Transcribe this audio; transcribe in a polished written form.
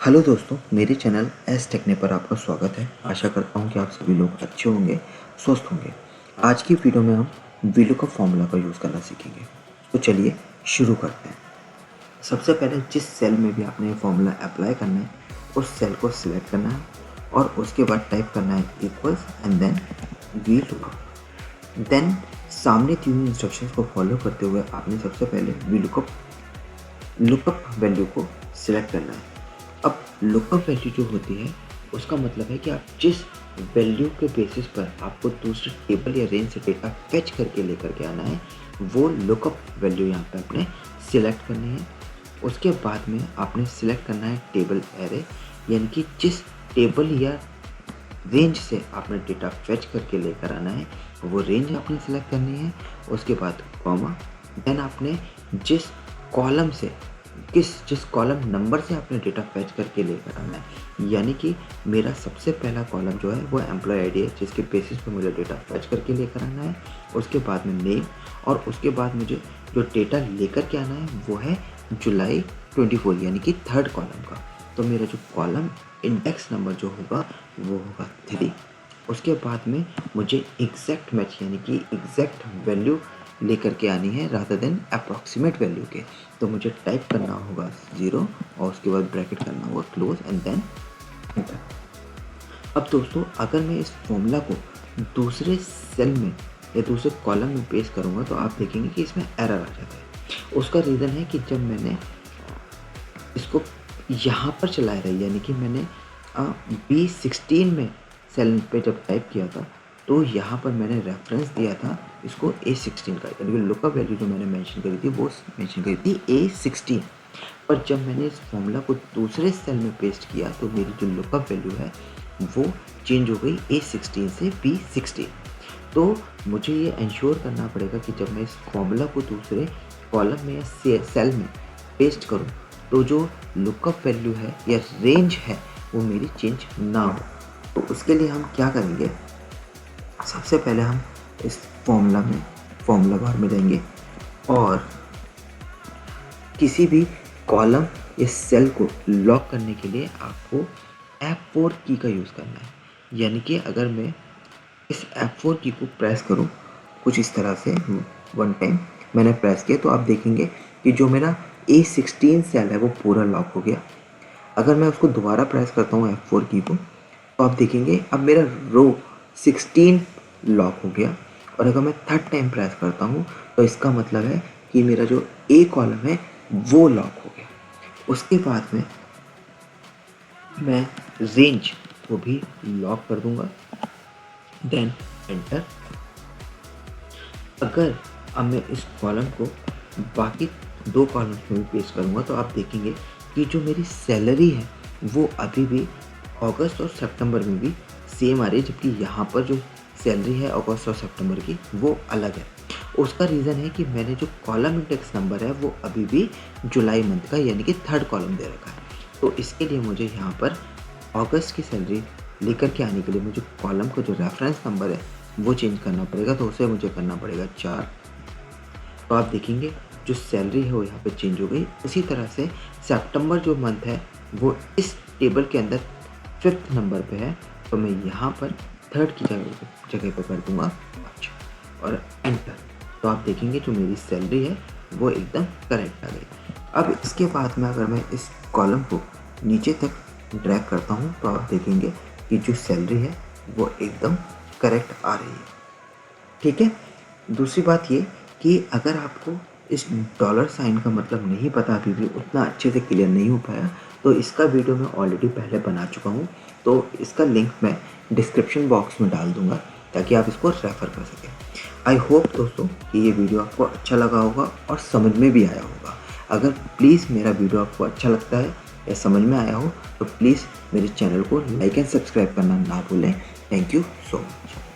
Hello दोस्तों, मेरे channel S टेकने पर आपका स्वागत है। आशा करता हूँ कि आप सभी लोग अच्छे होंगे, स्वस्थ होंगे। आज की वीडियो में हम वीलुकअप फॉर्मूला का यूज़ करना सीखेंगे। तो चलिए शुरू करते हैं। सबसे पहले जिस सेल में भी आपने ये फॉर्मूला अप्लाई करना है, उस सेल को सिलेक्ट करना है और उसके बाद टाइप करना है equals and then VLOOKUP. Then सामने दी हुई इंस्ट्रक्शंस को फॉलो करते हुए आपने सबसे पहले लुकअप वैल्यू को सिलेक्ट करना है। अब लुकअप वैल्यू जो होती है उसका मतलब है कि आप जिस वैल्यू के बेसिस पर आपको दूसरे टेबल या रेंज से डेटा फेच करके लेकर के आना है, वो लुकअप वैल्यू यहाँ पे आपने सिलेक्ट करनी है। उसके बाद में आपने सिलेक्ट करना है टेबल एरे, यानी कि जिस टेबल या रेंज से आपने डेटा फेच करके लेकर आना है वो रेंज आपने सिलेक्ट करनी है। उसके बाद कॉमा, देन आपने जिस कॉलम से जिस कॉलम नंबर से आपने डेटा फेच करके लेकर आना है, यानी कि मेरा सबसे पहला कॉलम जो है वो एम्प्लॉय आईडी है जिसके बेसिस पे मुझे डेटा फेच करके लेकर आना है। उसके बाद में नेम, और उसके बाद मुझे जो डेटा लेकर के आना है वो है जुलाई 24, यानी कि थर्ड कॉलम का। तो मेरा जो कॉलम इंडेक्स नंबर जो होगा वो होगा 3। उसके बाद में मुझे एग्जैक्ट मैच यानी कि एग्जैक्ट वैल्यू लेकर के आनी है रादर देन अप्रॉक्सीमेट वैल्यू के। तो मुझे टाइप करना होगा 0 और उसके बाद ब्रैकेट करना होगा क्लोज एंड देन एंटर। अब दोस्तों, अगर मैं इस फॉर्मूला को दूसरे सेल में या दूसरे कॉलम में पेस्ट करूँगा तो आप देखेंगे कि इसमें एरर आ जाता है। उसका रीज़न है कि जब मैंने इसको यहाँ पर चलाया रहा, यानी कि मैंने B16 में सेल पे जब टाइप किया था तो यहाँ पर मैंने रेफरेंस दिया था इसको A16 का, यानी कि लुकअप वैल्यू जो मैंने मेंशन करी थी वो मेंशन करी थी A16। पर जब मैंने इस फॉर्मूला को दूसरे सेल में पेस्ट किया तो मेरी जो लुकअप वैल्यू है वो चेंज हो गई A16 से B16। तो मुझे ये इंश्योर करना पड़ेगा कि जब मैं इस फॉर्मूला को दूसरे कॉलम में या सेल में पेस्ट करूँ तो जो लुकअप वैल्यू है या रेंज है वो मेरी चेंज ना हो। तो उसके लिए हम क्या करेंगे, सबसे पहले हम इस फॉर्मूला बार में जाएंगे और किसी भी कॉलम या सेल को लॉक करने के लिए आपको F4 की का यूज़ करना है। यानी कि अगर मैं इस F4 की को प्रेस करूँ कुछ इस तरह से, वन टाइम मैंने प्रेस किया तो आप देखेंगे कि जो मेरा A16 सेल है वो पूरा लॉक हो गया। अगर मैं उसको दोबारा प्रेस करता हूँ F4 की को तो आप देखेंगे अब मेरा रो 16 लॉक हो गया। और अगर मैं थर्ड टाइम प्रेस करता हूँ तो इसका मतलब है कि मेरा जो A कॉलम है वो लॉक हो गया। उसके बाद में मैं रेंज को भी लॉक कर दूंगा, देन एंटर। अगर अब मैं इस कॉलम को बाकी दो कॉलम्स में भी पेस्ट करूँगा तो आप देखेंगे कि जो मेरी सैलरी है वो अभी भी अगस्त और सितंबर में भी सेम आ रही है, जबकि यहाँ पर जो सैलरी है अगस्त और सितंबर की वो अलग है। उसका रीज़न है कि मैंने जो कॉलम इंडेक्स नंबर है वो अभी भी जुलाई मंथ का यानी कि थर्ड कॉलम दे रखा है। तो इसके लिए मुझे यहाँ पर अगस्त की सैलरी लेकर के आने के लिए मुझे कॉलम का जो रेफरेंस नंबर है वो चेंज करना पड़ेगा। तो उसे मुझे करना पड़ेगा 4। तो आप देखेंगे जो सैलरी है वो यहाँ पे चेंज हो गई। उसी तरह से सितंबर जो मंथ है वो इस टेबल के अंदर 5th नंबर पे है, तो मैं यहाँ पर थर्ड की जगह पे कर दूँगा 5 और एंटर। तो आप देखेंगे जो मेरी सैलरी है वो एकदम करेक्ट आ गई। अब इसके बाद में अगर मैं इस कॉलम को नीचे तक ड्रैग करता हूँ तो आप देखेंगे कि जो सैलरी है वो एकदम करेक्ट आ रही है। ठीक है। दूसरी बात ये कि अगर आपको इस डॉलर साइन का मतलब नहीं पता, अभी भी उतना अच्छे से क्लियर नहीं हो पाया, तो इसका वीडियो मैं ऑलरेडी पहले बना चुका हूँ। तो इसका लिंक मैं डिस्क्रिप्शन बॉक्स में डाल दूँगा ताकि आप इसको रेफ़र कर सकें। आई होप दोस्तों कि ये वीडियो आपको अच्छा लगा होगा और समझ में भी आया होगा। अगर प्लीज़ मेरा वीडियो आपको अच्छा लगता है या समझ में आया हो तो प्लीज़ मेरे चैनल को लाइक एंड सब्सक्राइब करना ना भूलें। Thank you so much.